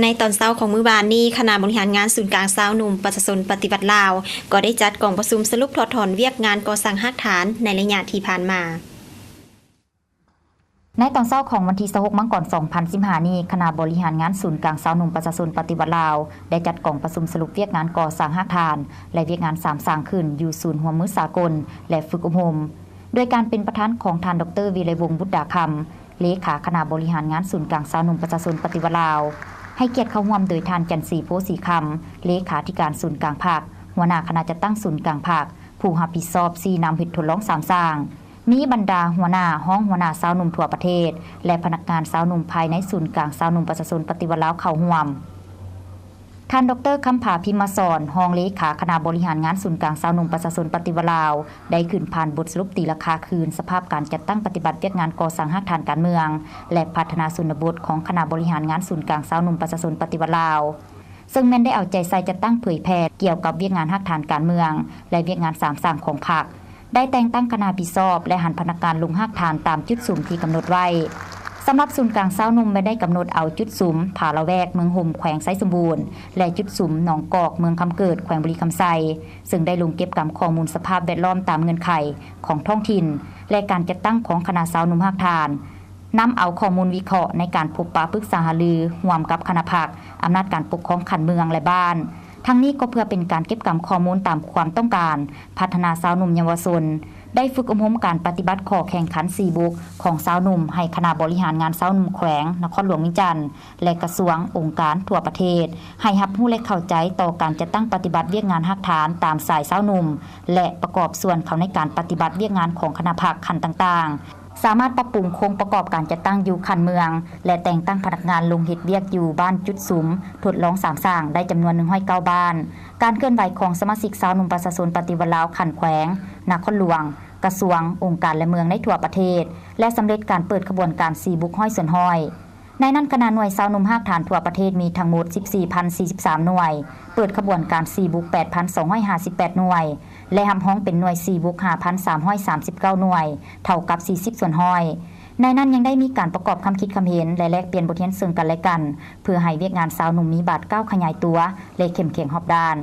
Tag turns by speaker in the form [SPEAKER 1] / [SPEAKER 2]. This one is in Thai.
[SPEAKER 1] ในตอนเช้าของมื้อวานนี้คณะบริหารงานศูนย์กลางสาวหนุ่มประชาชนปฏิบัติลาวก็ได้จัดกองประชุมสรุปถอดถอนเวียกงานก่อสร้างรากฐานในระยะที่ผ่านมา
[SPEAKER 2] ในตอนเช้าของวันที่26 มังกร 2015 นี้คณะบริหารงานศูนย์กลางสาวหนุ่มประชาชนปฏิบัติลาวได้จัดกองประชุมสรุปเวียกงานก่อสร้างรากฐานและเวียกงาน3สร้างขึ้นอยู่ศูนย์หัวมือสากลและฝึกอบรมโดยการเป็นประธานของท่านดร.วีไลวงศ์บุตรดาคำเลขาคณะบริหารงานศูนย์กลางสาวหนุ่มประชาชนปฏิบัติลาวให้เกียรติเข้าร่วมโดยท่านจันทร์ศรีโพสีคำเลขาธิการศูนย์กลางภาคหัวหน้าคณะจัดตั้งศูนย์กลางภาคผู้รับผิดชอบ4นำเฮ็ดทดลอง3สร้างมีบรรดาหัวหน้าห้องหัวหน้าสาวหนุ่มทั่วประเทศและพนักงานสาวหนุ่มภายในศูนย์กลางสาวหนุ่มประชาชนปฏิวัติลาวเข้าร่วมท่านดร.คำผาพิมพ์สอนรองเลขาคณะบริหารงานศูนย์กลางสาวหนุ่มประชาชนปฏิวัติลาวได้ขึ้นผ่านบทสรุปตีราคาคืนสภาพการจัดตั้งปฏิบัติเวียกงานก่อสร้างรากฐานการเมืองและพัฒนาชนบทของคณะบริหารงานศูนย์กลางสาวหนุ่มประชาชนปฏิวัติลาวซึ่งแม่นได้เอาใจใส่จัดตั้งเผยแพร่เกี่ยวกับเวียกงานรากฐานการเมืองและเวียกงาน3สร้างของพรรคได้แต่งตั้งคณะผิดชอบและหันพนักงานลงรากฐานตามจุดสุ่มที่กำหนดไว้สำหรับศูนย์กลางสาวหนุ่มไม่ได้กำหนดเอาจุดสุ่มผาละแวกเมืองห่มแขวงไซสมบูรณ์และจุดสุ่มหนองกอกเมืองคำเกิดแขวงบุรีคำไซซึ่งได้ลงเก็บกำข้อมูลสภาพแวดล้อมตามเงื่อนไขของท้องถิ่นและการจัดตั้งของคณะสาวหนุ่มรากฐานนำเอาข้อมูลวิเคราะห์ในการพบปะปรึกษาหารือร่วมกับคณะพรรคอำนาจการปกครองขันเมืองและบ้านทั้งนี้ก็เพื่อเป็นการเก็บกำข้อมูลตามความต้องการพัฒนาสาวหนุ่มเยาวชนได้ฝึกอบรมการปฏิบัติข้อแข่งขัน4บุกของสาวหนุ่มให้คณะบริหารงานสาวหนุ่มแขวงนครหลวงวิจันทร์และกระทรวงองค์การทั่วประเทศให้รับรู้และเข้าใจต่อการจัดตั้งปฏิบัติเวียกงานรากฐานตามสายสาวหนุ่มและประกอบส่วนเขาในการปฏิบัติเวียกงานของคณะพรรคขั้นต่างๆสามารถปรับปรุงโครงประกอบการจัดตั้งอยู่คันเมืองและแต่งตั้งพนักงานลงเฮ็ดเวียกอยู่บ้านจุดสุมทดลอง3สร้างได้จำนวน109บ้านการเคลื่อนไหวของสมาชิกสาวหนุ่มประชาชนปฏิวัติลาวขันแขวงนครหลวงกระทรวงองค์การและเมืองในทั่วประเทศและสำเร็จการเปิดขบวนการ4บุกห้อยส่วนห้อยในนั้นคณะหน่วยสาวหนุ่มรากฐานทั่วประเทศมีทั้งหมด 14,043 หน่วยเปิดขบวนการ4บุก 8,258 หน่วยและหำฮ้องเป็นหน่วย4บุก 5,339 หน่วยเท่ากับ40ส่วนห้อยในนั้นยังได้มีการประกอบคำคิดคำเห็นและแลกเปลี่ยนบทเรียนซึ่งกันและกันเพื่อให้เวียกงานสาวหนุ่มมีบาดก้าวขยายตัวและเข้มแข็งรอบด้าน